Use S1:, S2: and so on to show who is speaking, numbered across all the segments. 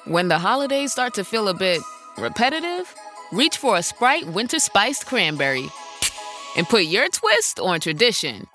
S1: When the holidays start to feel a bit repetitive, reach for a Sprite Winter Spiced Cranberry and put your twist on tradition.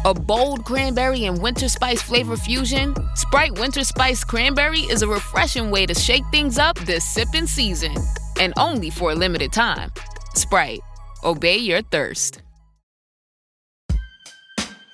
S1: A bold cranberry and winter spice flavor fusion, Sprite Winter Spiced Cranberry is a refreshing way to shake things up this sipping season. And only for a limited time. Sprite. Obey your thirst.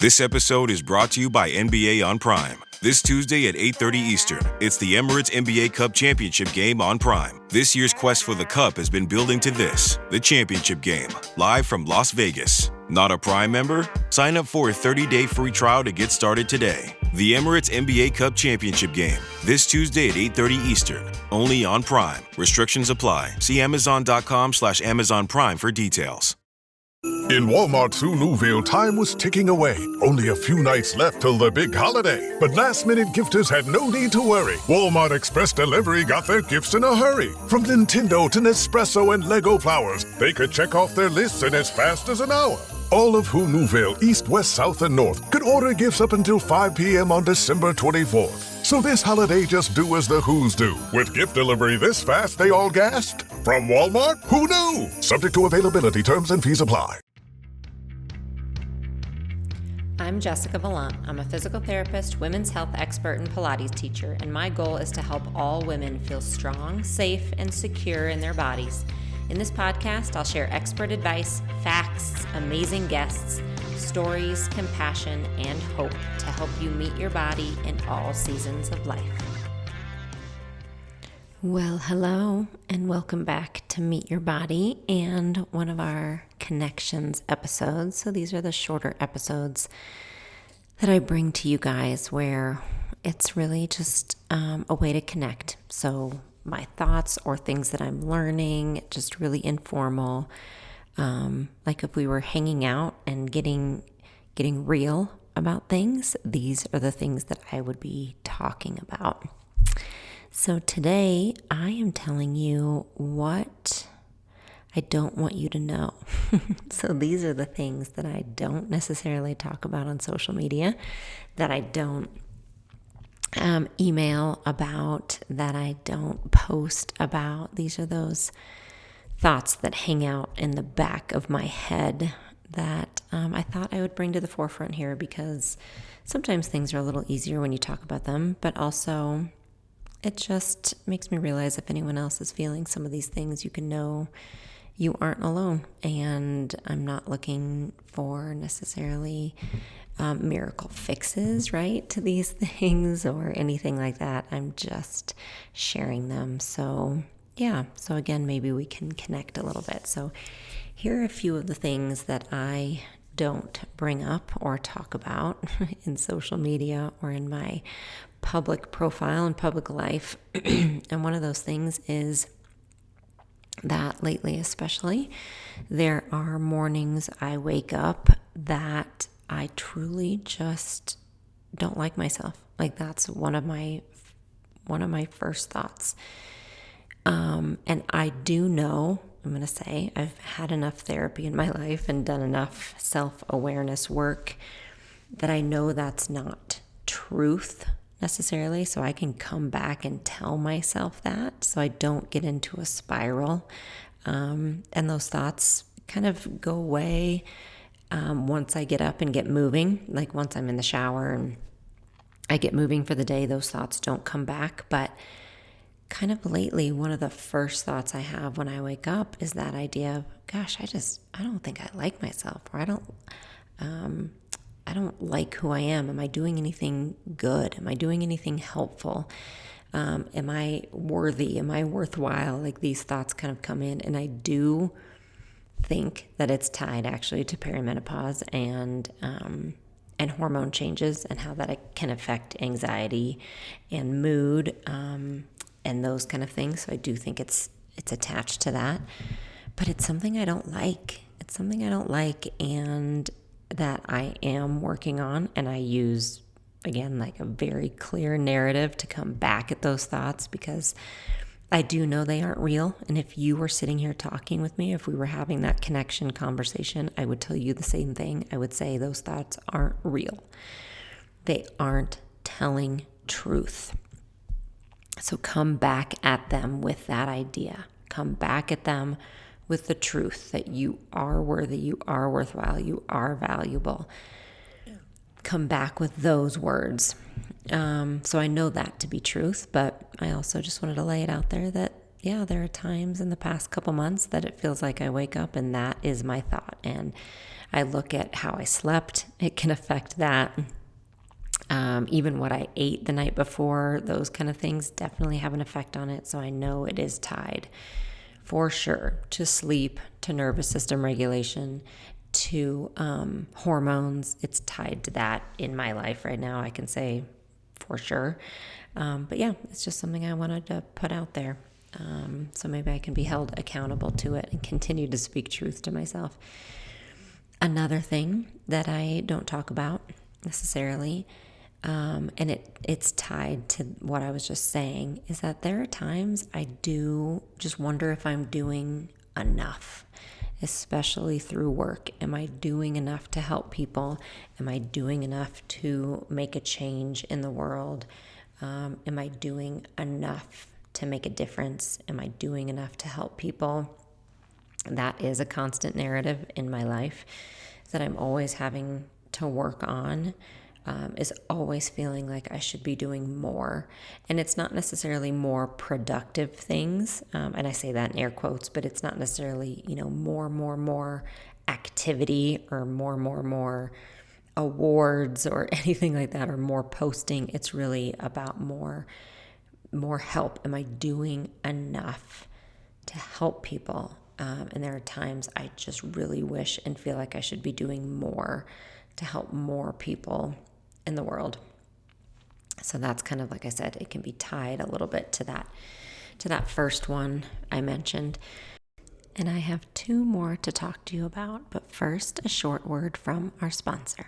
S2: This episode is brought to you by NBA on Prime. This Tuesday at 8:30 Eastern, it's the Emirates NBA Cup Championship game on Prime. This year's quest for the Cup has been building to this, the championship game, live from Las Vegas. Not a Prime member? Sign up for a 30-day free trial to get started today. The Emirates NBA Cup Championship game, this Tuesday at 8:30 Eastern, only on Prime. Restrictions apply. See Amazon.com/Amazon Prime for details.
S3: In Walmart Sue Newville, time was ticking away. Only a few nights left till the big holiday. But last-minute gifters had no need to worry. Walmart Express Delivery got their gifts in a hurry. From Nintendo to Nespresso and Lego Flowers, they could check off their lists in as fast as an hour. All of Who Newville, East, West, South, and North could order gifts up until 5 p.m. on December 24th. So this holiday, just do as the Who's do. With gift delivery this fast, they all gasped. From Walmart, who knew? Subject to availability, terms and fees apply.
S4: I'm Jessica Valant. I'm a physical therapist, women's health expert, and Pilates teacher, and my goal is to help all women feel strong, safe, and secure in their bodies. In this podcast, I'll share expert advice, facts, amazing guests, stories, compassion, and hope to help you meet your body in all seasons of life. Well, hello, and welcome back to Meet Your Body and one of our Connections episodes. So these are the shorter episodes that I bring to you guys where it's really just a way to connect. So my thoughts or things that I'm learning, just really informal. Like if we were hanging out and getting real about things, these are the things that I would be talking about. So today I am telling you what I don't want you to know. So these are the things that I don't necessarily talk about on social media, that I don't email about, that I don't post about. These are those thoughts that hang out in the back of my head that I thought I would bring to the forefront here, because sometimes things are a little easier when you talk about them, but also it just makes me realize if anyone else is feeling some of these things, you can know you aren't alone. And I'm not looking for necessarily miracle fixes, right, to these things or anything like that. I'm just sharing them. So yeah, so again, maybe we can connect a little bit. So here are a few of the things that I don't bring up or talk about in social media or in my public profile and public life. And one of those things is that lately especially, there are mornings I wake up that I truly just don't like myself. Like that's one of my first thoughts. And I do know, I'm going to say, I've had enough therapy in my life and done enough self-awareness work that I know that's not truth necessarily. So I can come back and tell myself that, so I don't get into a spiral. And those thoughts kind of go away once I get up and get moving. Like once I'm in the shower and I get moving for the day, those thoughts don't come back. But kind of lately, one of the first thoughts I have when I wake up is that idea of, gosh, I don't think I like myself, or I don't like who I am. Am I doing anything good? Am I doing anything helpful? Am I worthy? Am I worthwhile? Like these thoughts kind of come in, and I do think that it's tied actually to perimenopause and hormone changes and how that can affect anxiety and mood and those kind of things. So I do think it's attached to that, but it's something I don't like. It's something I don't like, and that I am working on, and I use, again, like a very clear narrative to come back at those thoughts, because I do know they aren't real. And if you were sitting here talking with me, if we were having that connection conversation, I would tell you the same thing. I would say those thoughts aren't real. They aren't telling truth. So come back at them with that idea. Come back at them with the truth that you are worthy, you are worthwhile, you are valuable. Come back with those words. So I know that to be truth, but I also just wanted to lay it out there that, yeah, there are times in the past couple months that it feels like I wake up and that is my thought. And I look at how I slept. It can affect that. Even what I ate the night before, those kind of things definitely have an effect on it. So I know it is tied for sure to sleep, to nervous system regulation, to hormones. It's tied to that in my life right now, I can say for sure. But yeah, it's just something I wanted to put out there. So maybe I can be held accountable to it and continue to speak truth to myself. Another thing that I don't talk about necessarily, and it's tied to what I was just saying, is that there are times I do just wonder if I'm doing enough, especially through work. Am I doing enough to help people? Am I doing enough to make a change in the world? Am I doing enough to make a difference? Am I doing enough to help people? That is a constant narrative in my life that I'm always having to work on, is always feeling like I should be doing more. And it's not necessarily more productive things. And I say that in air quotes, but it's not necessarily, more activity or more awards or anything like that, or more posting. It's really about more help. Am I doing enough to help people? And there are times I just really wish and feel like I should be doing more to help more people in the world. So that's kind of, like I said, it can be tied a little bit to that first one I mentioned. And I have 2 more to talk to you about, but first, a short word from our sponsor.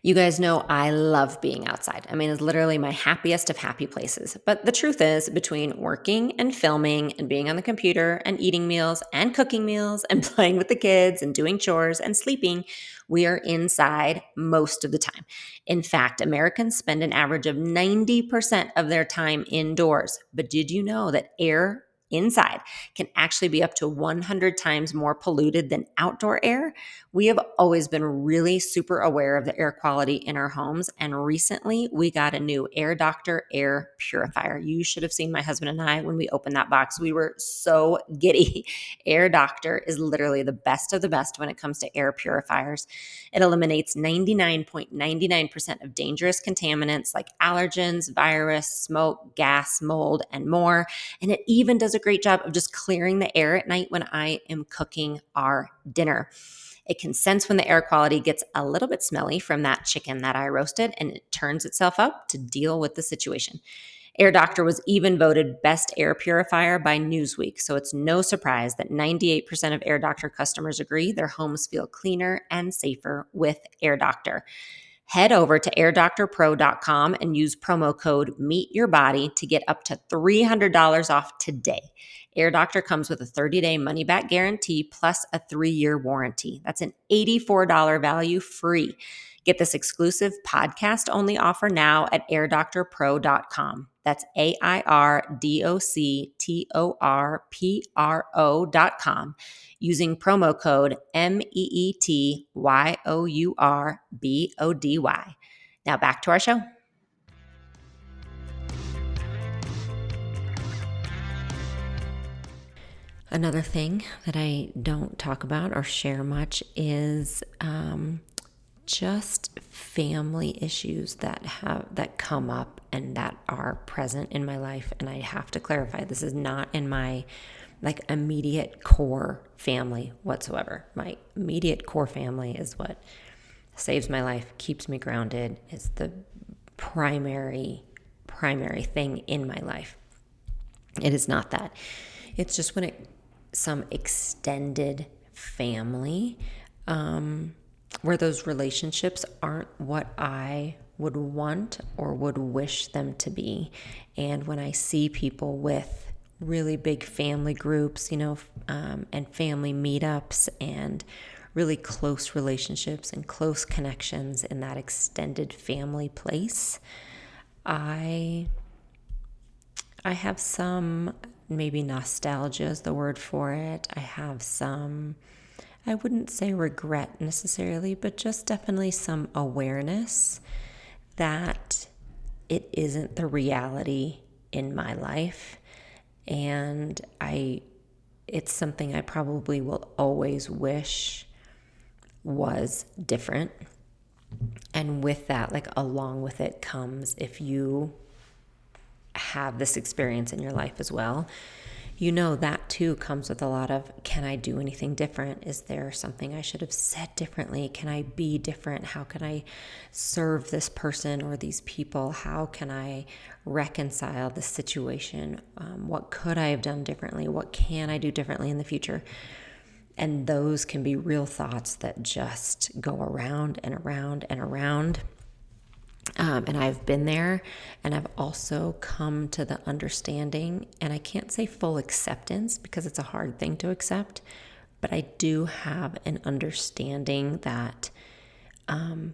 S4: You guys know I love being outside. I mean, it's literally my happiest of happy places. But the truth is, between working and filming and being on the computer and eating meals and cooking meals and playing with the kids and doing chores and sleeping, we are inside most of the time. In fact, Americans spend an average of 90% of their time indoors. But did you know that air inside can actually be up to 100 times more polluted than outdoor air? We have always been really super aware of the air quality in our homes, and recently we got a new Air Doctor air purifier. You should have seen my husband and I when we opened that box. We were so giddy. Air Doctor is literally the best of the best when it comes to air purifiers. It eliminates 99.99% of dangerous contaminants like allergens, virus, smoke, gas, mold, and more. And it even does a great job of just clearing the air at night when I am cooking our dinner. It can sense when the air quality gets a little bit smelly from that chicken that I roasted, and it turns itself up to deal with the situation. Air Doctor was even voted best air purifier by Newsweek, so it's no surprise that 98% of Air Doctor customers agree their homes feel cleaner and safer with Air Doctor. Head over to airdoctorpro.com and use promo code MEETYOURBODY to get up to $300 off today. Air Doctor comes with a 30-day money-back guarantee plus a 3-year warranty. That's an $84 value free. Get this exclusive podcast-only offer now at airdoctorpro.com. That's airdoctorpro.com using promo code MEETYOURBODY. Now back to our show. Another thing that I don't talk about or share much is just family issues that come up and that are present in my life. And I have to clarify, this is not in my immediate core family whatsoever. My immediate core family is what saves my life, keeps me grounded, is the primary thing in my life. It is not that. It's just when some extended family, where those relationships aren't what I would want or would wish them to be. And when I see people with really big family groups, and family meetups and really close relationships and close connections in that extended family place, I have some, maybe nostalgia is the word for it. I have some, I wouldn't say regret necessarily, but just definitely some awareness that it isn't the reality in my life. And it's something I probably will always wish was different. And with that, like along with it comes, if you have this experience in your life as well, you know that too comes with a lot of, can I do anything different? Is there something I should have said differently? Can I be different? How can I serve this person or these people? How can I reconcile the situation? What could I have done differently? What can I do differently in the future? And those can be real thoughts that just go around and around and around. And I've been there, and I've also come to the understanding, and I can't say full acceptance because it's a hard thing to accept, but I do have an understanding that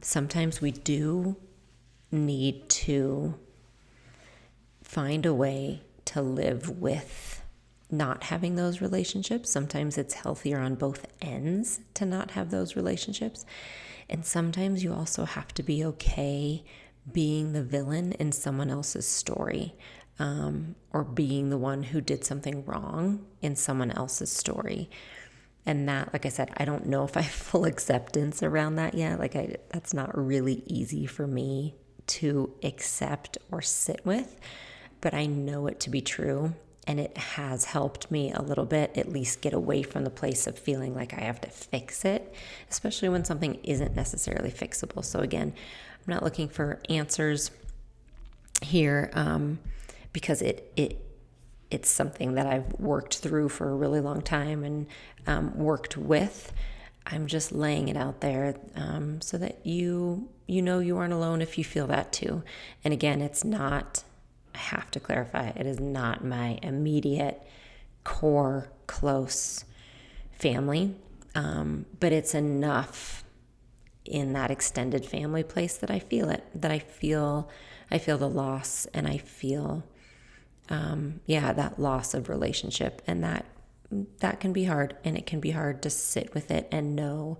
S4: sometimes we do need to find a way to live with not having those relationships. Sometimes it's healthier on both ends to not have those relationships. And sometimes you also have to be okay being the villain in someone else's story, or being the one who did something wrong in someone else's story. And that, like I said, I don't know if I have full acceptance around that yet. That's not really easy for me to accept or sit with, but I know it to be true. And it has helped me a little bit, at least get away from the place of feeling like I have to fix it, especially when something isn't necessarily fixable. So again, I'm not looking for answers here, because it's something that I've worked through for a really long time and worked with. I'm just laying it out there so that you know you aren't alone if you feel that too. And again, it's not, I have to clarify, it is not my immediate core close family, but it's enough in that extended family place that I feel it, that I feel the loss, and I feel that loss of relationship, and that can be hard, and it can be hard to sit with it and know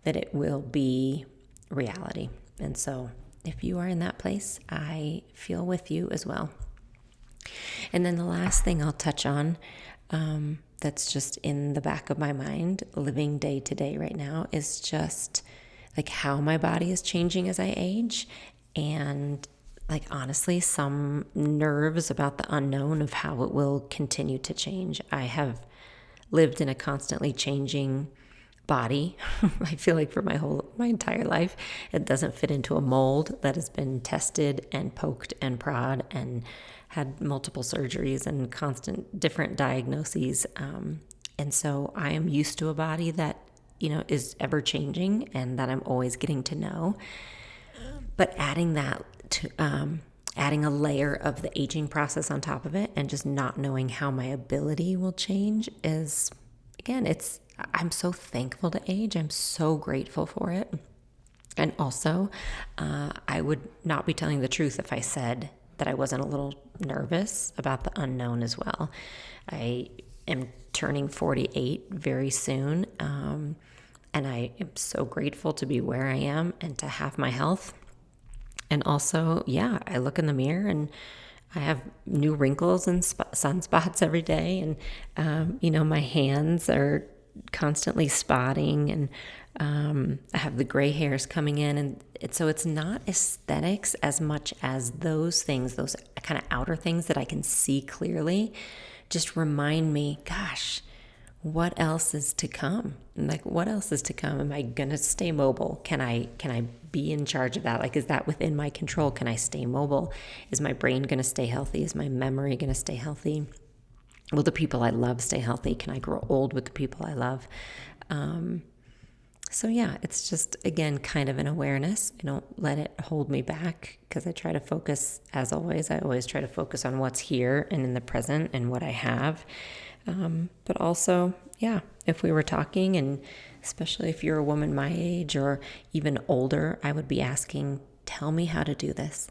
S4: that it will be reality. And so if you are in that place, I feel with you as well. And then the last thing I'll touch on, that's just in the back of my mind, living day to day right now, is just like how my body is changing as I age. And like, honestly, some nerves about the unknown of how it will continue to change. I have lived in a constantly changing body. I feel like for my entire life, it doesn't fit into a mold that has been tested and poked and prod and had multiple surgeries and constant different diagnoses. And so I am used to a body that, is ever changing and that I'm always getting to know. But adding that to, adding a layer of the aging process on top of it and just not knowing how my ability will change is, again, I'm so thankful to age. I'm so grateful for it. And also, I would not be telling the truth if I said that I wasn't a little nervous about the unknown as well. I am turning 48 very soon, and I am so grateful to be where I am and to have my health. And also, I look in the mirror and I have new wrinkles and sunspots every day. And, my hands are constantly spotting, and I have the gray hairs coming in. And so it's not aesthetics as much as those things, those kind of outer things that I can see clearly, just remind me, gosh, what else is to come? Like, what else is to come? Am I going to stay mobile? Can I be in charge of that? Like, is that within my control? Can I stay mobile? Is my brain going to stay healthy? Is my memory going to stay healthy? Will the people I love stay healthy? Can I grow old with the people I love? So it's just, again, kind of an awareness. I don't let it hold me back because I try to focus, as always, I always try to focus on what's here and in the present and what I have. But also, if we were talking and especially if you're a woman my age or even older, I would be asking, tell me how to do this.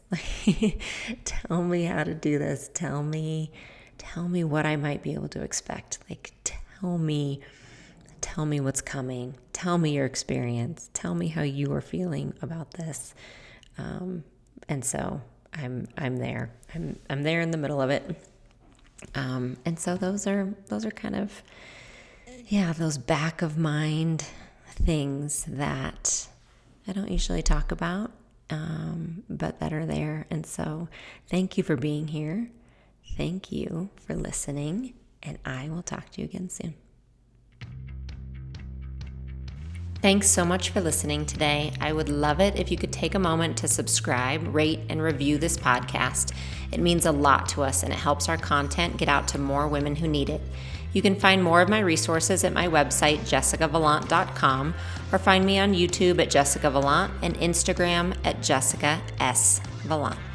S4: Tell me how to do this. Tell me what I might be able to expect. Like, tell me what's coming. Tell me your experience. Tell me how you are feeling about this. And so I'm there. I'm there in the middle of it. And so those are kind of, those back of mind things that I don't usually talk about, but that are there. And so thank you for being here. Thank you for listening, and I will talk to you again soon. Thanks so much for listening today. I would love it if you could take a moment to subscribe, rate, and review this podcast. It means a lot to us, and it helps our content get out to more women who need it. You can find more of my resources at my website, jessicavalant.com, or find me on YouTube at Jessica Valant and Instagram at Jessica S. Valant.